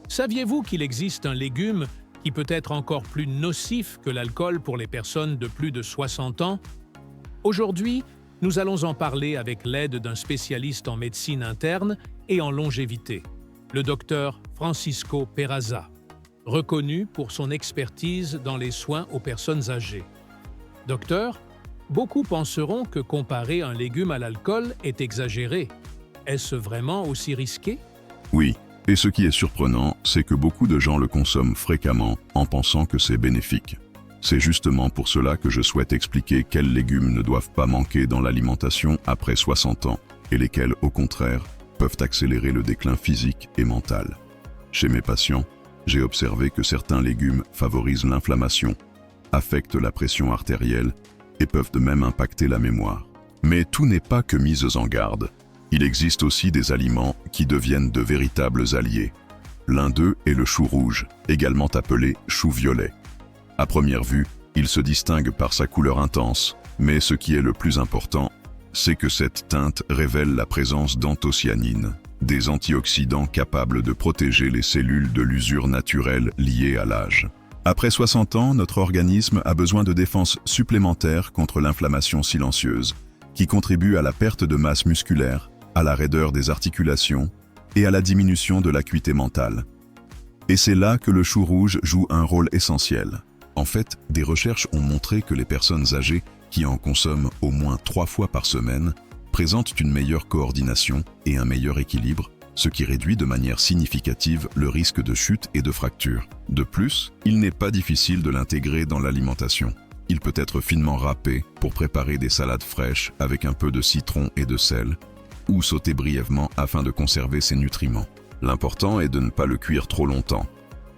Saviez-vous qu'il existe un légume qui peut être encore plus nocif que l'alcool pour les personnes de plus de 60 ans? Aujourd'hui, nous allons en parler avec l'aide d'un spécialiste en médecine interne et en longévité, le docteur Francisco Peraza, reconnu pour son expertise dans les soins aux personnes âgées. Docteur, beaucoup penseront que comparer un légume à l'alcool est exagéré. Est-ce vraiment aussi risqué? Oui, et ce qui est surprenant, c'est que beaucoup de gens le consomment fréquemment en pensant que c'est bénéfique. C'est justement pour cela que je souhaite expliquer quels légumes ne doivent pas manquer dans l'alimentation après 60 ans, et lesquels, au contraire, peuvent accélérer le déclin physique et mental. Chez mes patients, j'ai observé que certains légumes favorisent l'inflammation, affectent la pression artérielle et peuvent de même impacter la mémoire. Mais tout n'est pas que mises en garde. Il existe aussi des aliments qui deviennent de véritables alliés. L'un d'eux est le chou rouge, également appelé chou violet. À première vue, il se distingue par sa couleur intense, mais ce qui est le plus important, c'est que cette teinte révèle la présence d'anthocyanines, des antioxydants capables de protéger les cellules de l'usure naturelle liée à l'âge. Après 60 ans, notre organisme a besoin de défenses supplémentaires contre l'inflammation silencieuse, qui contribue à la perte de masse musculaire, à la raideur des articulations et à la diminution de l'acuité mentale. Et c'est là que le chou rouge joue un rôle essentiel. En fait, des recherches ont montré que les personnes âgées qui en consomment au moins 3 fois par semaine présentent une meilleure coordination et un meilleur équilibre, ce qui réduit de manière significative le risque de chute et de fracture. De plus, il n'est pas difficile de l'intégrer dans l'alimentation. Il peut être finement râpé pour préparer des salades fraîches avec un peu de citron et de sel, ou sauté brièvement afin de conserver ses nutriments. L'important est de ne pas le cuire trop longtemps,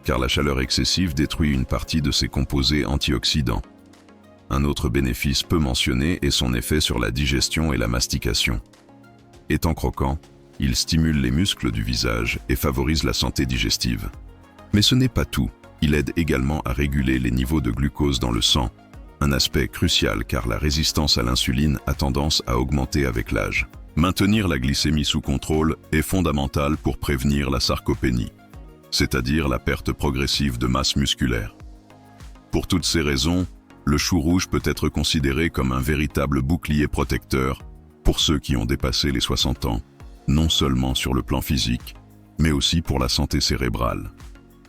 car la chaleur excessive détruit une partie de ses composés antioxydants. Un autre bénéfice peu mentionné est son effet sur la digestion et la mastication. Étant croquant, il stimule les muscles du visage et favorise la santé digestive. Mais ce n'est pas tout, il aide également à réguler les niveaux de glucose dans le sang, un aspect crucial car la résistance à l'insuline a tendance à augmenter avec l'âge. Maintenir la glycémie sous contrôle est fondamental pour prévenir la sarcopénie, c'est-à-dire la perte progressive de masse musculaire. Pour toutes ces raisons, le chou rouge peut être considéré comme un véritable bouclier protecteur pour ceux qui ont dépassé les 60 ans, non seulement sur le plan physique, mais aussi pour la santé cérébrale.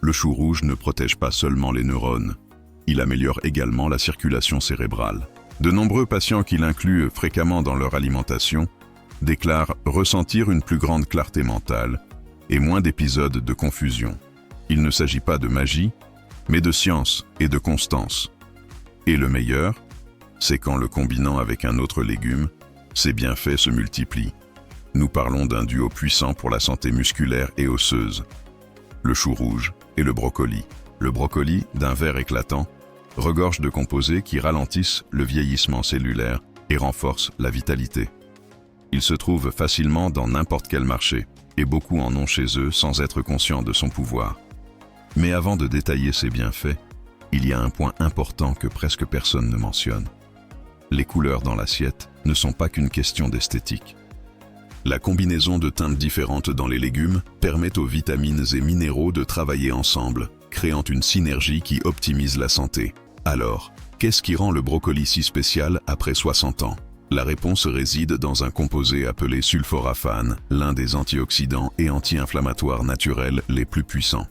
Le chou rouge ne protège pas seulement les neurones, il améliore également la circulation cérébrale. De nombreux patients qui l'incluent fréquemment dans leur alimentation déclarent ressentir une plus grande clarté mentale et moins d'épisodes de confusion. Il ne s'agit pas de magie, mais de science et de constance. Et le meilleur, c'est qu'en le combinant avec un autre légume, ses bienfaits se multiplient. Nous parlons d'un duo puissant pour la santé musculaire et osseuse. Le chou rouge et le brocoli. Le brocoli, d'un vert éclatant, regorge de composés qui ralentissent le vieillissement cellulaire et renforcent la vitalité. Il se trouve facilement dans n'importe quel marché, et beaucoup en ont chez eux sans être conscients de son pouvoir. Mais avant de détailler ses bienfaits, il y a un point important que presque personne ne mentionne. Les couleurs dans l'assiette ne sont pas qu'une question d'esthétique. La combinaison de teintes différentes dans les légumes permet aux vitamines et minéraux de travailler ensemble, créant une synergie qui optimise la santé. Alors, qu'est-ce qui rend le brocoli si spécial après 60 ans? La réponse réside dans un composé appelé sulforaphane, l'un des antioxydants et anti-inflammatoires naturels les plus puissants.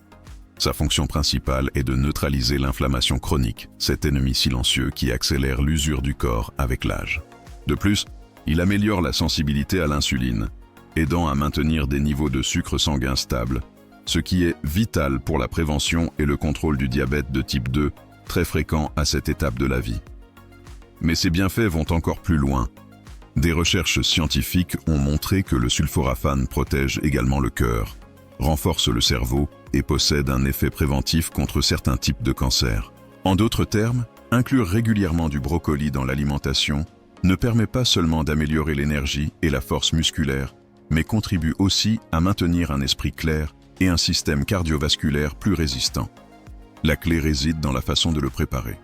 Sa fonction principale est de neutraliser l'inflammation chronique, cet ennemi silencieux qui accélère l'usure du corps avec l'âge. De plus, il améliore la sensibilité à l'insuline, aidant à maintenir des niveaux de sucre sanguin stables, ce qui est vital pour la prévention et le contrôle du diabète de type 2, très fréquent à cette étape de la vie. Mais ces bienfaits vont encore plus loin. Des recherches scientifiques ont montré que le sulforaphane protège également le cœur, renforce le cerveau et possède un effet préventif contre certains types de cancers. En d'autres termes, inclure régulièrement du brocoli dans l'alimentation ne permet pas seulement d'améliorer l'énergie et la force musculaire, mais contribue aussi à maintenir un esprit clair et un système cardiovasculaire plus résistant. La clé réside dans la façon de le préparer.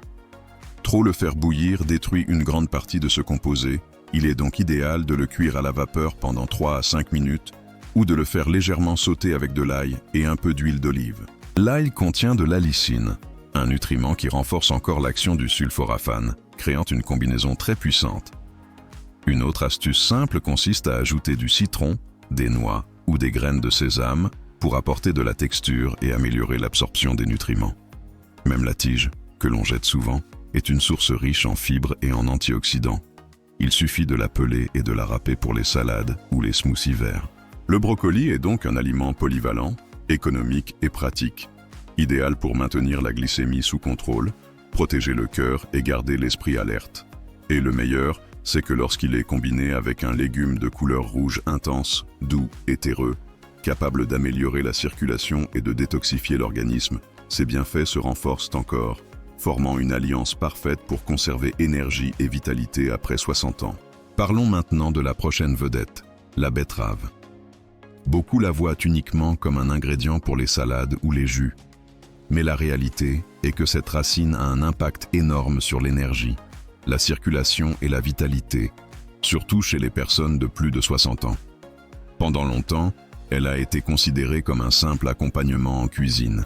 Trop le faire bouillir détruit une grande partie de ce composé, il est donc idéal de le cuire à la vapeur pendant 3 à 5 minutes, ou de le faire légèrement sauter avec de l'ail et un peu d'huile d'olive. L'ail contient de l'allicine, un nutriment qui renforce encore l'action du sulforaphane, créant une combinaison très puissante. Une autre astuce simple consiste à ajouter du citron, des noix ou des graines de sésame pour apporter de la texture et améliorer l'absorption des nutriments. Même la tige, que l'on jette souvent, est une source riche en fibres et en antioxydants. Il suffit de la peler et de la râper pour les salades ou les smoothies verts. Le brocoli est donc un aliment polyvalent, économique et pratique, idéal pour maintenir la glycémie sous contrôle, protéger le cœur et garder l'esprit alerte. Et le meilleur, c'est que lorsqu'il est combiné avec un légume de couleur rouge intense, doux et terreux, capable d'améliorer la circulation et de détoxifier l'organisme, ses bienfaits se renforcent encore, formant une alliance parfaite pour conserver énergie et vitalité après 60 ans. Parlons maintenant de la prochaine vedette, la betterave. Beaucoup la voient uniquement comme un ingrédient pour les salades ou les jus. Mais la réalité est que cette racine a un impact énorme sur l'énergie, la circulation et la vitalité, surtout chez les personnes de plus de 60 ans. Pendant longtemps, elle a été considérée comme un simple accompagnement en cuisine.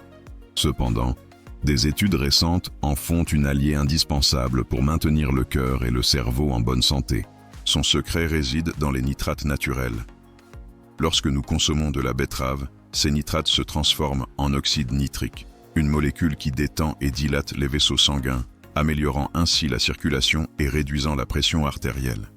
Cependant, des études récentes en font une alliée indispensable pour maintenir le cœur et le cerveau en bonne santé. Son secret réside dans les nitrates naturels. Lorsque nous consommons de la betterave, ces nitrates se transforment en oxyde nitrique, une molécule qui détend et dilate les vaisseaux sanguins, améliorant ainsi la circulation et réduisant la pression artérielle.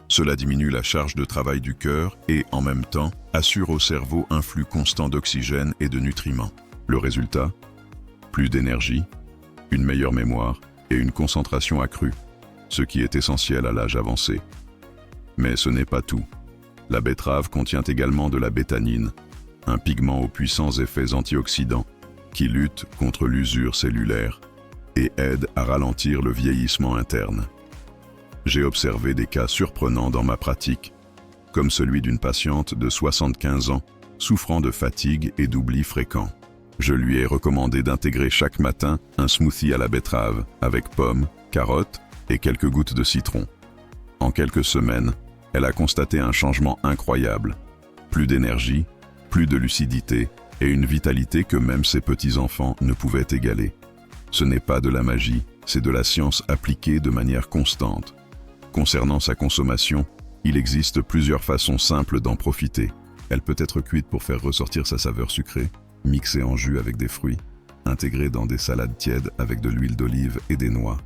Cela diminue la charge de travail du cœur et, en même temps, assure au cerveau un flux constant d'oxygène et de nutriments. Le résultat ? Plus d'énergie, une meilleure mémoire et une concentration accrue, ce qui est essentiel à l'âge avancé. Mais ce n'est pas tout. La betterave contient également de la bétanine, un pigment aux puissants effets antioxydants qui lutte contre l'usure cellulaire et aide à ralentir le vieillissement interne. J'ai observé des cas surprenants dans ma pratique, comme celui d'une patiente de 75 ans souffrant de fatigue et d'oubli fréquent. Je lui ai recommandé d'intégrer chaque matin un smoothie à la betterave avec pommes, carottes et quelques gouttes de citron. En quelques semaines, elle a constaté un changement incroyable. Plus d'énergie, plus de lucidité et une vitalité que même ses petits-enfants ne pouvaient égaler. Ce n'est pas de la magie, c'est de la science appliquée de manière constante. Concernant sa consommation, il existe plusieurs façons simples d'en profiter. Elle peut être cuite pour faire ressortir sa saveur sucrée, mixée en jus avec des fruits, intégrée dans des salades tièdes avec de l'huile d'olive et des noix,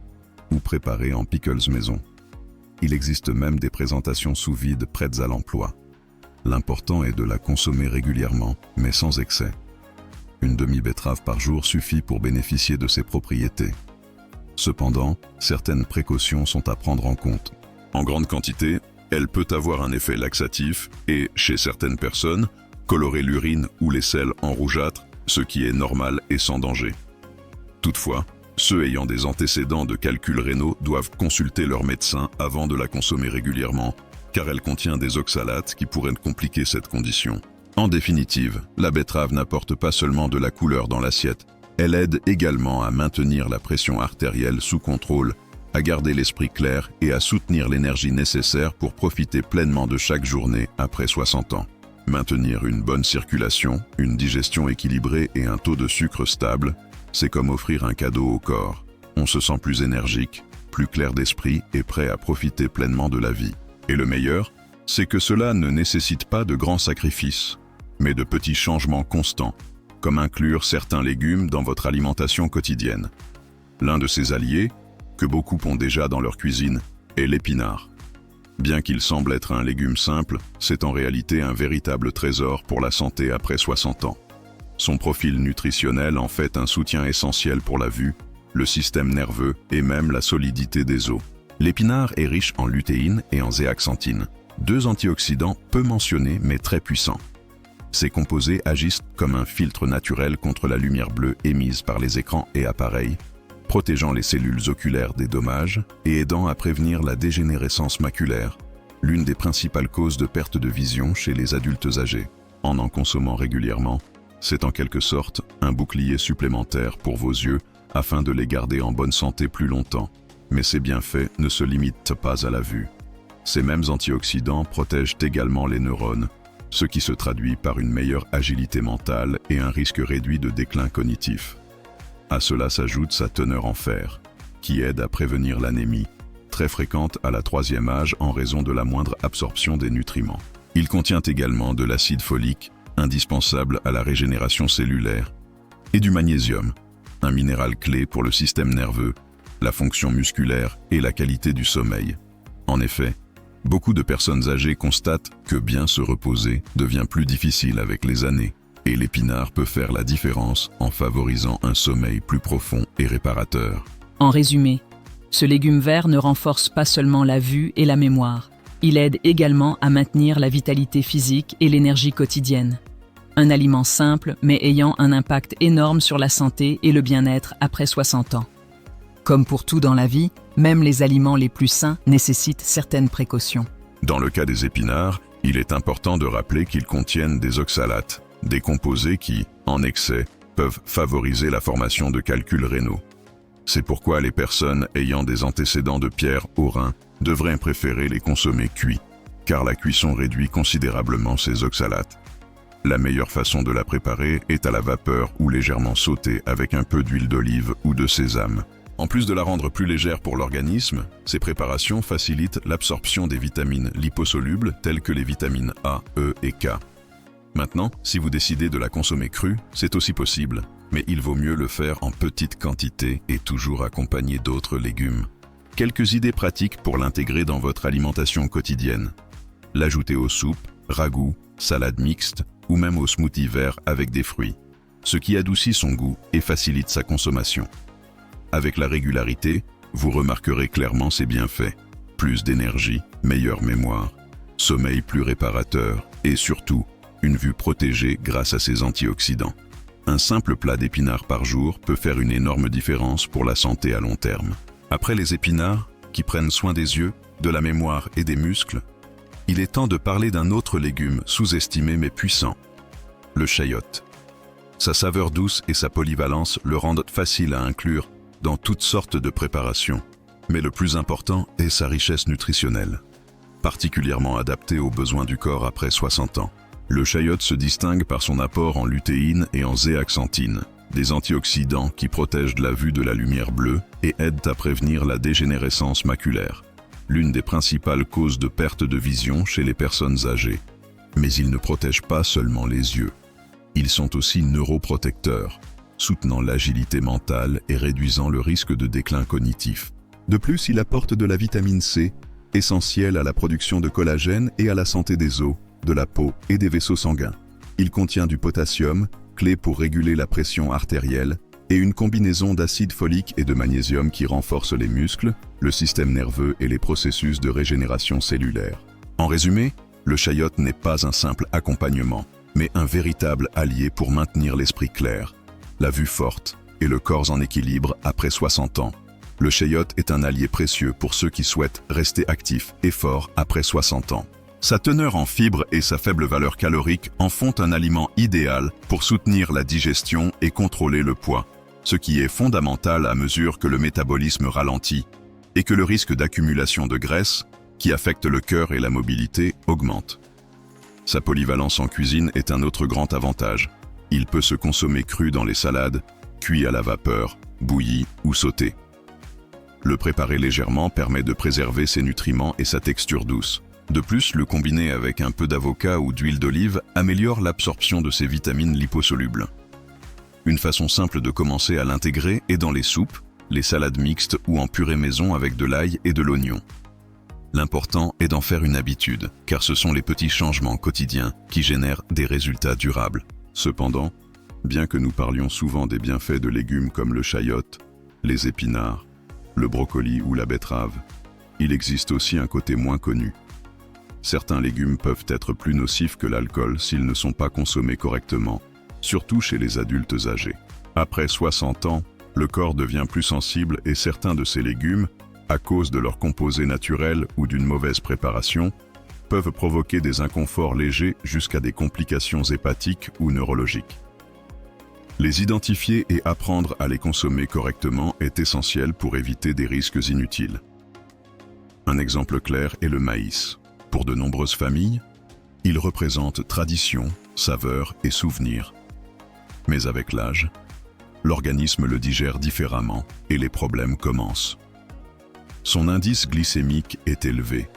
ou préparée en pickles maison. Il existe même des présentations sous vide prêtes à l'emploi. L'important est de la consommer régulièrement, mais sans excès. Une demi-betterave par jour suffit pour bénéficier de ses propriétés. Cependant, certaines précautions sont à prendre en compte. En grande quantité, elle peut avoir un effet laxatif et, chez certaines personnes, colorer l'urine ou les selles en rougeâtre, ce qui est normal et sans danger. Toutefois, ceux ayant des antécédents de calculs rénaux doivent consulter leur médecin avant de la consommer régulièrement, car elle contient des oxalates qui pourraient compliquer cette condition. En définitive, la betterave n'apporte pas seulement de la couleur dans l'assiette, elle aide également à maintenir la pression artérielle sous contrôle, à garder l'esprit clair et à soutenir l'énergie nécessaire pour profiter pleinement de chaque journée après 60 ans. Maintenir une bonne circulation, une digestion équilibrée et un taux de sucre stable, c'est comme offrir un cadeau au corps. On se sent plus énergique, plus clair d'esprit et prêt à profiter pleinement de la vie. Et le meilleur, c'est que cela ne nécessite pas de grands sacrifices, mais de petits changements constants, comme inclure certains légumes dans votre alimentation quotidienne. L'un de ces alliés, que beaucoup ont déjà dans leur cuisine, est l'épinard. Bien qu'il semble être un légume simple, c'est en réalité un véritable trésor pour la santé après 60 ans. Son profil nutritionnel en fait un soutien essentiel pour la vue, le système nerveux et même la solidité des os. L'épinard est riche en lutéine et en zéaxanthine, deux antioxydants peu mentionnés mais très puissants. Ces composés agissent comme un filtre naturel contre la lumière bleue émise par les écrans et appareils, protégeant les cellules oculaires des dommages et aidant à prévenir la dégénérescence maculaire, l'une des principales causes de perte de vision chez les adultes âgés. En consommant régulièrement, c'est en quelque sorte un bouclier supplémentaire pour vos yeux afin de les garder en bonne santé plus longtemps. Mais ces bienfaits ne se limitent pas à la vue. Ces mêmes antioxydants protègent également les neurones, ce qui se traduit par une meilleure agilité mentale et un risque réduit de déclin cognitif. À cela s'ajoute sa teneur en fer, qui aide à prévenir l'anémie, très fréquente à la 3e âge en raison de la moindre absorption des nutriments. Il contient également de l'acide folique, indispensable à la régénération cellulaire, et du magnésium, un minéral clé pour le système nerveux, la fonction musculaire et la qualité du sommeil. En effet, beaucoup de personnes âgées constatent que bien se reposer devient plus difficile avec les années, et l'épinard peut faire la différence en favorisant un sommeil plus profond et réparateur. En résumé, ce légume vert ne renforce pas seulement la vue et la mémoire, il aide également à maintenir la vitalité physique et l'énergie quotidienne. Un aliment simple mais ayant un impact énorme sur la santé et le bien-être après 60 ans. Comme pour tout dans la vie, même les aliments les plus sains nécessitent certaines précautions. Dans le cas des épinards, il est important de rappeler qu'ils contiennent des oxalates, des composés qui, en excès, peuvent favoriser la formation de calculs rénaux. C'est pourquoi les personnes ayant des antécédents de pierre au rein devraient préférer les consommer cuits, car la cuisson réduit considérablement ces oxalates. La meilleure façon de la préparer est à la vapeur ou légèrement sautée avec un peu d'huile d'olive ou de sésame. En plus de la rendre plus légère pour l'organisme, ces préparations facilitent l'absorption des vitamines liposolubles telles que les vitamines A, E et K. Maintenant, si vous décidez de la consommer crue, c'est aussi possible, mais il vaut mieux le faire en petite quantité et toujours accompagné d'autres légumes. Quelques idées pratiques pour l'intégrer dans votre alimentation quotidienne. L'ajouter aux soupes, ragoûts, salades mixtes ou même aux smoothies verts avec des fruits, ce qui adoucit son goût et facilite sa consommation. Avec la régularité, vous remarquerez clairement ses bienfaits. Plus d'énergie, meilleure mémoire, sommeil plus réparateur et surtout, une vue protégée grâce à ses antioxydants. Un simple plat d'épinards par jour peut faire une énorme différence pour la santé à long terme. Après les épinards, qui prennent soin des yeux, de la mémoire et des muscles, il est temps de parler d'un autre légume sous-estimé mais puissant, le chayote. Sa saveur douce et sa polyvalence le rendent facile à inclure dans toutes sortes de préparations. Mais le plus important est sa richesse nutritionnelle, particulièrement adaptée aux besoins du corps après 60 ans. Le chayote se distingue par son apport en lutéine et en zéaxanthine, des antioxydants qui protègent la vue de la lumière bleue et aident à prévenir la dégénérescence maculaire, l'une des principales causes de perte de vision chez les personnes âgées. Mais ils ne protègent pas seulement les yeux. Ils sont aussi neuroprotecteurs, soutenant l'agilité mentale et réduisant le risque de déclin cognitif. De plus, il apporte de la vitamine C, essentielle à la production de collagène et à la santé des os, de la peau et des vaisseaux sanguins. Il contient du potassium, clé pour réguler la pression artérielle, et une combinaison d'acide folique et de magnésium qui renforce les muscles, le système nerveux et les processus de régénération cellulaire. En résumé, le chayote n'est pas un simple accompagnement, mais un véritable allié pour maintenir l'esprit clair, la vue forte et le corps en équilibre après 60 ans. Le chayote est un allié précieux pour ceux qui souhaitent rester actifs et forts après 60 ans. Sa teneur en fibres et sa faible valeur calorique en font un aliment idéal pour soutenir la digestion et contrôler le poids, ce qui est fondamental à mesure que le métabolisme ralentit et que le risque d'accumulation de graisse, qui affecte le cœur et la mobilité, augmente. Sa polyvalence en cuisine est un autre grand avantage. Il peut se consommer cru dans les salades, cuit à la vapeur, bouilli ou sauté. Le préparer légèrement permet de préserver ses nutriments et sa texture douce. De plus, le combiner avec un peu d'avocat ou d'huile d'olive améliore l'absorption de ses vitamines liposolubles. Une façon simple de commencer à l'intégrer est dans les soupes, les salades mixtes ou en purée maison avec de l'ail et de l'oignon. L'important est d'en faire une habitude, car ce sont les petits changements quotidiens qui génèrent des résultats durables. Cependant, bien que nous parlions souvent des bienfaits de légumes comme le chayote, les épinards, le brocoli ou la betterave, il existe aussi un côté moins connu. Certains légumes peuvent être plus nocifs que l'alcool s'ils ne sont pas consommés correctement, surtout chez les adultes âgés. Après 60 ans, le corps devient plus sensible et certains de ces légumes, à cause de leurs composés naturels ou d'une mauvaise préparation, peuvent provoquer des inconforts légers jusqu'à des complications hépatiques ou neurologiques. Les identifier et apprendre à les consommer correctement est essentiel pour éviter des risques inutiles. Un exemple clair est le maïs. Pour de nombreuses familles, Il représente tradition, saveur et souvenir. Mais avec l'âge, l'organisme le digère différemment et les problèmes commencent. Son indice glycémique est élevé,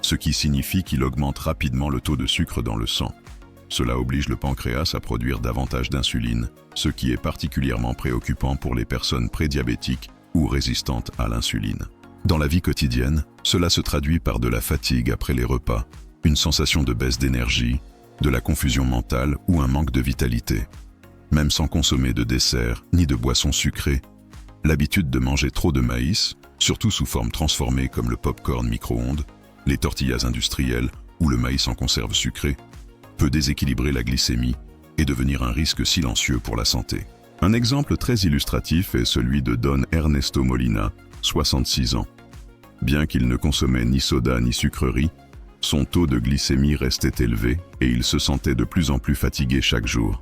ce qui signifie qu'il augmente rapidement le taux de sucre dans le sang. Cela oblige le pancréas à produire davantage d'insuline, ce qui est particulièrement préoccupant pour les personnes prédiabétiques ou résistantes à l'insuline. Dans la vie quotidienne, cela se traduit par de la fatigue après les repas, une sensation de baisse d'énergie, de la confusion mentale ou un manque de vitalité. Même sans consommer de dessert ni de boissons sucrées, l'habitude de manger trop de maïs, surtout sous forme transformée comme le pop-corn micro-ondes, les tortillas industrielles ou le maïs en conserve sucrée, peut déséquilibrer la glycémie et devenir un risque silencieux pour la santé. Un exemple très illustratif est celui de Don Ernesto Molina, 66 ans. Bien qu'il ne consommait ni soda ni sucreries, son taux de glycémie restait élevé et il se sentait de plus en plus fatigué chaque jour.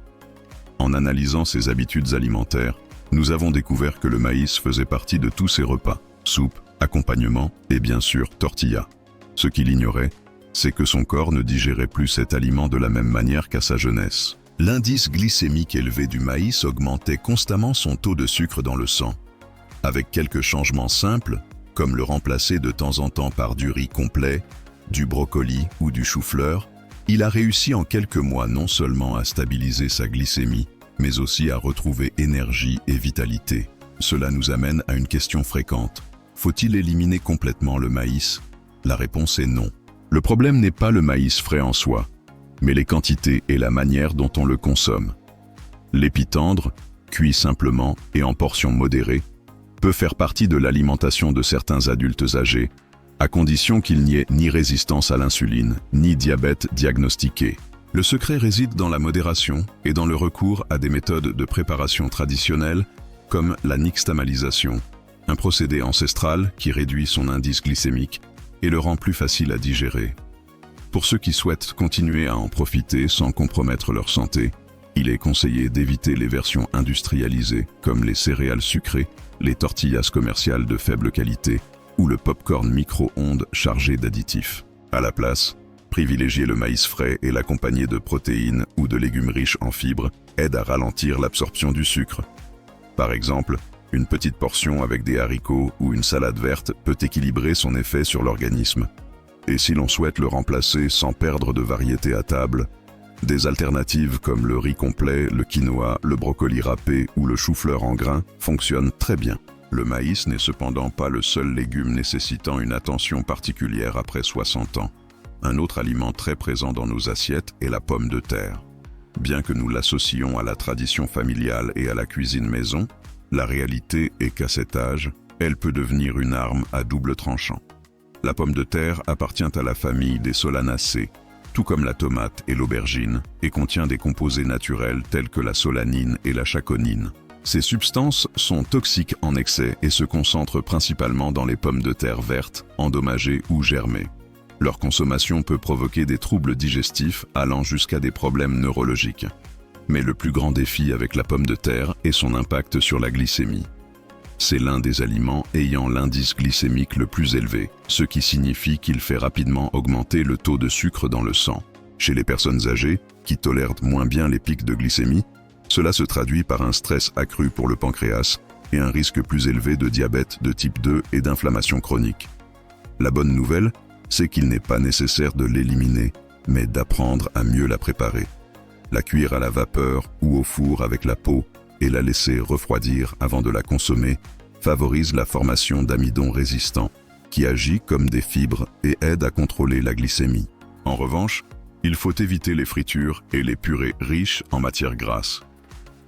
En analysant ses habitudes alimentaires, nous avons découvert que le maïs faisait partie de tous ses repas, soupe, accompagnement et bien sûr tortilla. Ce qu'il ignorait, c'est que son corps ne digérait plus cet aliment de la même manière qu'à sa jeunesse. L'indice glycémique élevé du maïs augmentait constamment son taux de sucre dans le sang. Avec quelques changements simples, comme le remplacer de temps en temps par du riz complet, du brocoli ou du chou-fleur, il a réussi en quelques mois non seulement à stabiliser sa glycémie, mais aussi à retrouver énergie et vitalité. Cela nous amène à une question fréquente. Faut-il éliminer complètement le maïs? La réponse est non. Le problème n'est pas le maïs frais en soi, mais les quantités et la manière dont on le consomme. L'épi tendre, cuit simplement et en portions modérées, peut faire partie de l'alimentation de certains adultes âgés, à condition qu'il n'y ait ni résistance à l'insuline, ni diabète diagnostiqué. Le secret réside dans la modération et dans le recours à des méthodes de préparation traditionnelles, comme la nixtamalisation, un procédé ancestral qui réduit son indice glycémique et le rend plus facile à digérer. Pour ceux qui souhaitent continuer à en profiter sans compromettre leur santé, il est conseillé d'éviter les versions industrialisées comme les céréales sucrées, les tortillas commerciales de faible qualité ou le pop-corn micro-ondes chargé d'additifs. À la place, privilégier le maïs frais et l'accompagner de protéines ou de légumes riches en fibres aide à ralentir l'absorption du sucre. Par exemple, une petite portion avec des haricots ou une salade verte peut équilibrer son effet sur l'organisme. Et si l'on souhaite le remplacer sans perdre de variété à table, des alternatives comme le riz complet, le quinoa, le brocoli râpé ou le chou-fleur en grains fonctionnent très bien. Le maïs n'est cependant pas le seul légume nécessitant une attention particulière après 60 ans. Un autre aliment très présent dans nos assiettes est la pomme de terre. Bien que nous l'associons à la tradition familiale et à la cuisine maison, la réalité est qu'à cet âge, elle peut devenir une arme à double tranchant. La pomme de terre appartient à la famille des solanacées, tout comme la tomate et l'aubergine, et contient des composés naturels tels que la solanine et la chaconine. Ces substances sont toxiques en excès et se concentrent principalement dans les pommes de terre vertes, endommagées ou germées. Leur consommation peut provoquer des troubles digestifs allant jusqu'à des problèmes neurologiques. Mais le plus grand défi avec la pomme de terre est son impact sur la glycémie. C'est l'un des aliments ayant l'indice glycémique le plus élevé, ce qui signifie qu'il fait rapidement augmenter le taux de sucre dans le sang. Chez les personnes âgées, qui tolèrent moins bien les pics de glycémie, cela se traduit par un stress accru pour le pancréas et un risque plus élevé de diabète de type 2 et d'inflammation chronique. La bonne nouvelle, c'est qu'il n'est pas nécessaire de l'éliminer, mais d'apprendre à mieux la préparer. La cuire à la vapeur ou au four avec la peau et la laisser refroidir avant de la consommer favorise la formation d'amidon résistant, qui agit comme des fibres et aide à contrôler la glycémie. En revanche, il faut éviter les fritures et les purées riches en matières grasses.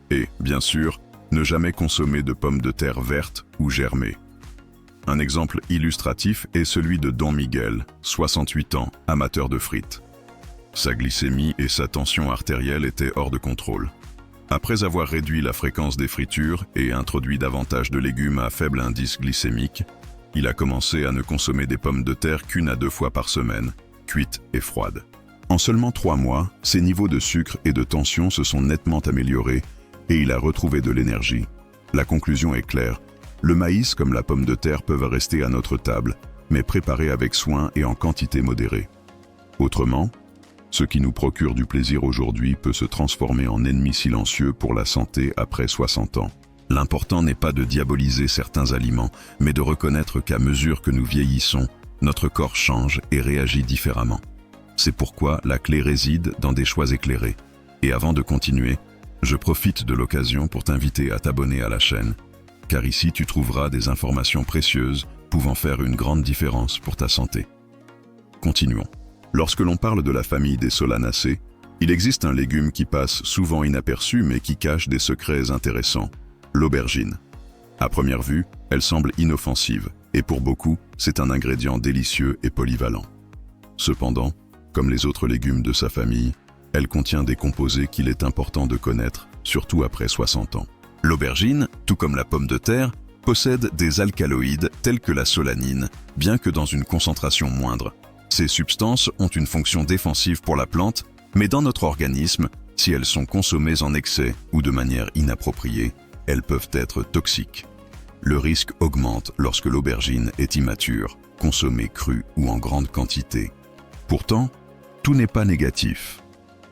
Et, bien sûr, ne jamais consommer de pommes de terre vertes ou germées. Un exemple illustratif est celui de Don Miguel, 68 ans, amateur de frites. Sa glycémie et sa tension artérielle étaient hors de contrôle. Après avoir réduit la fréquence des fritures et introduit davantage de légumes à faible indice glycémique, il a commencé à ne consommer des pommes de terre qu'1 à 2 fois par semaine, cuites et froides. En seulement 3 mois, ses niveaux de sucre et de tension se sont nettement améliorés et il a retrouvé de l'énergie. La conclusion est claire. Le maïs comme la pomme de terre peuvent rester à notre table, mais préparés avec soin et en quantité modérée. Autrement, Ce qui nous procure du plaisir aujourd'hui peut se transformer en ennemi silencieux pour la santé après 60 ans. L'important n'est pas de diaboliser certains aliments, mais de reconnaître qu'à mesure que nous vieillissons, notre corps change et réagit différemment. C'est pourquoi la clé réside dans des choix éclairés. Et avant de continuer, je profite de l'occasion pour t'inviter à t'abonner à la chaîne, car ici tu trouveras des informations précieuses pouvant faire une grande différence pour ta santé. Continuons. Lorsque l'on parle de la famille des solanacées, il existe un légume qui passe souvent inaperçu mais qui cache des secrets intéressants, l'aubergine. À première vue, elle semble inoffensive, et pour beaucoup, c'est un ingrédient délicieux et polyvalent. Cependant, comme les autres légumes de sa famille, elle contient des composés qu'il est important de connaître, surtout après 60 ans. L'aubergine, tout comme la pomme de terre, possède des alcaloïdes tels que la solanine, bien que dans une concentration moindre. Ces substances ont une fonction défensive pour la plante, mais dans notre organisme, si elles sont consommées en excès ou de manière inappropriée, elles peuvent être toxiques. Le risque augmente lorsque l'aubergine est immature, consommée crue ou en grande quantité. Pourtant, tout n'est pas négatif.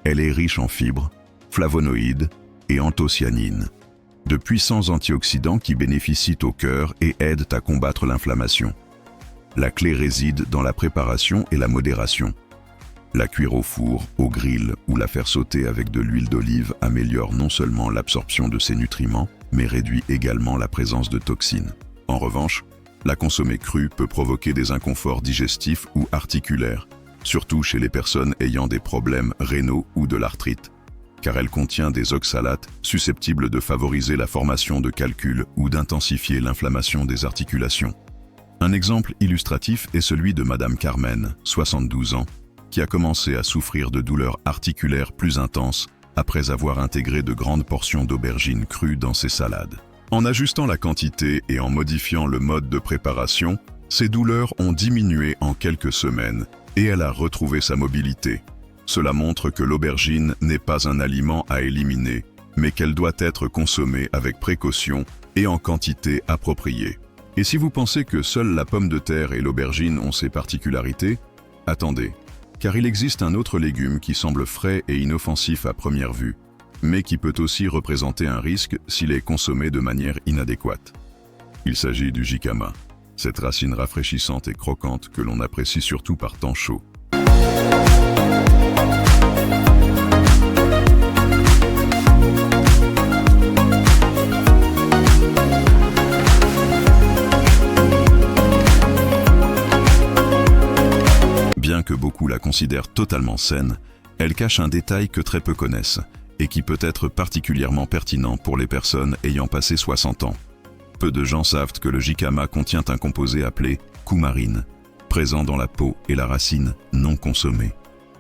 Elle est riche en fibres, flavonoïdes et anthocyanines, de puissants antioxydants qui bénéficient au cœur et aident à combattre l'inflammation. La clé réside dans la préparation et la modération. La cuire au four, au grill ou la faire sauter avec de l'huile d'olive améliore non seulement l'absorption de ces nutriments, mais réduit également la présence de toxines. En revanche, la consommer crue peut provoquer des inconforts digestifs ou articulaires, surtout chez les personnes ayant des problèmes rénaux ou de l'arthrite, car elle contient des oxalates susceptibles de favoriser la formation de calculs ou d'intensifier l'inflammation des articulations. Un exemple illustratif est celui de Madame Carmen, 72 ans, qui a commencé à souffrir de douleurs articulaires plus intenses après avoir intégré de grandes portions d'aubergines crues dans ses salades. En ajustant la quantité et en modifiant le mode de préparation, ses douleurs ont diminué en quelques semaines et elle a retrouvé sa mobilité. Cela montre que l'aubergine n'est pas un aliment à éliminer, mais qu'elle doit être consommée avec précaution et en quantité appropriée. Et si vous pensez que seule la pomme de terre et l'aubergine ont ces particularités, attendez, car il existe un autre légume qui semble frais et inoffensif à première vue, mais qui peut aussi représenter un risque s'il est consommé de manière inadéquate. Il s'agit du jicama, cette racine rafraîchissante et croquante que l'on apprécie surtout par temps chaud. Bien que beaucoup la considèrent totalement saine, elle cache un détail que très peu connaissent et qui peut être particulièrement pertinent pour les personnes ayant passé 60 ans. Peu de gens savent que le jicama contient un composé appelé coumarine, présent dans la peau et la racine non consommée.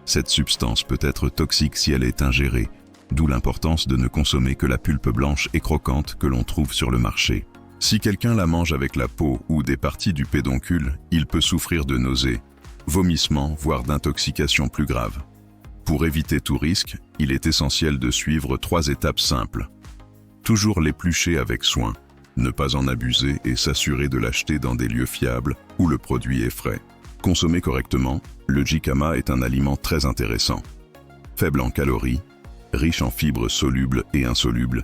Cette substance peut être toxique si elle est ingérée, d'où l'importance de ne consommer que la pulpe blanche et croquante que l'on trouve sur le marché. Si quelqu'un la mange avec la peau ou des parties du pédoncule, il peut souffrir de nausées, vomissements, voire d'intoxication plus grave. Pour éviter tout risque, il est essentiel de suivre 3 étapes simples. Toujours l'éplucher avec soin, ne pas en abuser et s'assurer de l'acheter dans des lieux fiables où le produit est frais. Consommé correctement, le jicama est un aliment très intéressant. Faible en calories, riche en fibres solubles et insolubles,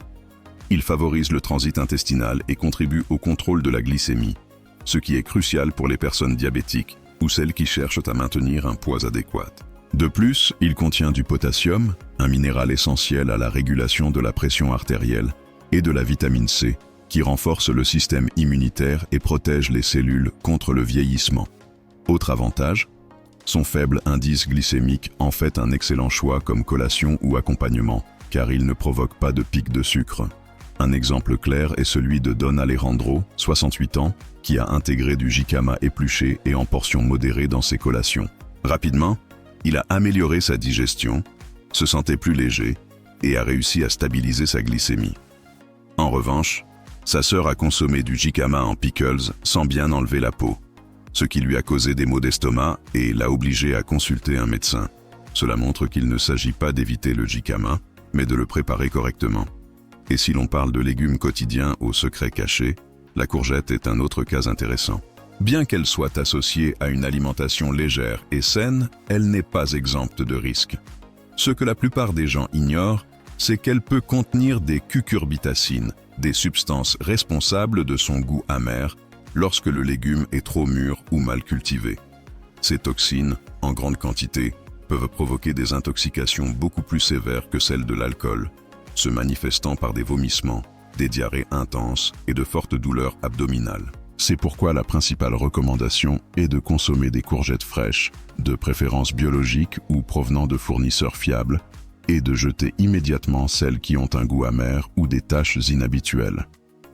il favorise le transit intestinal et contribue au contrôle de la glycémie, ce qui est crucial pour les personnes diabétiques ou celles qui cherchent à maintenir un poids adéquat. De plus, il contient du potassium, un minéral essentiel à la régulation de la pression artérielle, et de la vitamine C, qui renforce le système immunitaire et protège les cellules contre le vieillissement. Autre avantage, son faible indice glycémique en fait un excellent choix comme collation ou accompagnement, car il ne provoque pas de pic de sucre. Un exemple clair est celui de Don Alejandro, 68 ans, qui a intégré du jicama épluché et en portions modérées dans ses collations. Rapidement, il a amélioré sa digestion, se sentait plus léger et a réussi à stabiliser sa glycémie. En revanche, sa sœur a consommé du jicama en pickles sans bien enlever la peau, ce qui lui a causé des maux d'estomac et l'a obligé à consulter un médecin. Cela montre qu'il ne s'agit pas d'éviter le jicama, mais de le préparer correctement. Et si l'on parle de légumes quotidiens au secret caché, la courgette est un autre cas intéressant. Bien qu'elle soit associée à une alimentation légère et saine, elle n'est pas exempte de risques. Ce que la plupart des gens ignorent, c'est qu'elle peut contenir des cucurbitacines, des substances responsables de son goût amer lorsque le légume est trop mûr ou mal cultivé. Ces toxines, en grande quantité, peuvent provoquer des intoxications beaucoup plus sévères que celles de l'alcool, se manifestant par des vomissements, des diarrhées intenses et de fortes douleurs abdominales. C'est pourquoi la principale recommandation est de consommer des courgettes fraîches, de préférence biologiques ou provenant de fournisseurs fiables, et de jeter immédiatement celles qui ont un goût amer ou des taches inhabituelles.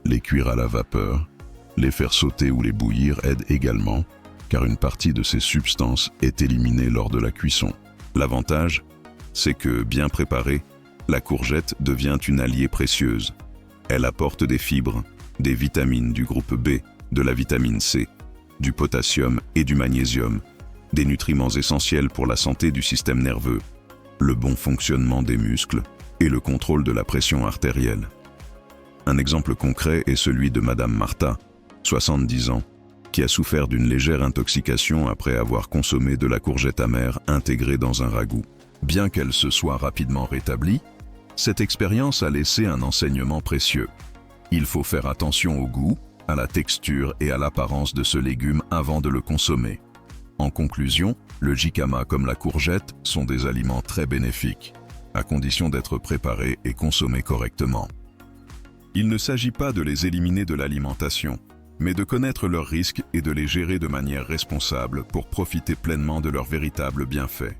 Les cuire à la vapeur, les faire sauter ou les bouillir aide également, car une partie de ces substances est éliminée lors de la cuisson. L'avantage, c'est que, bien préparée, la courgette devient une alliée précieuse. Elle apporte des fibres, des vitamines du groupe B, de la vitamine C, du potassium et du magnésium, des nutriments essentiels pour la santé du système nerveux, le bon fonctionnement des muscles et le contrôle de la pression artérielle. Un exemple concret est celui de Madame Martha, 70 ans, qui a souffert d'une légère intoxication après avoir consommé de la courgette amère intégrée dans un ragoût. Bien qu'elle se soit rapidement rétablie, cette expérience a laissé un enseignement précieux. Il faut faire attention au goût, à la texture et à l'apparence de ce légume avant de le consommer. En conclusion, le jicama comme la courgette sont des aliments très bénéfiques, à condition d'être préparés et consommés correctement. Il ne s'agit pas de les éliminer de l'alimentation, mais de connaître leurs risques et de les gérer de manière responsable pour profiter pleinement de leurs véritables bienfaits.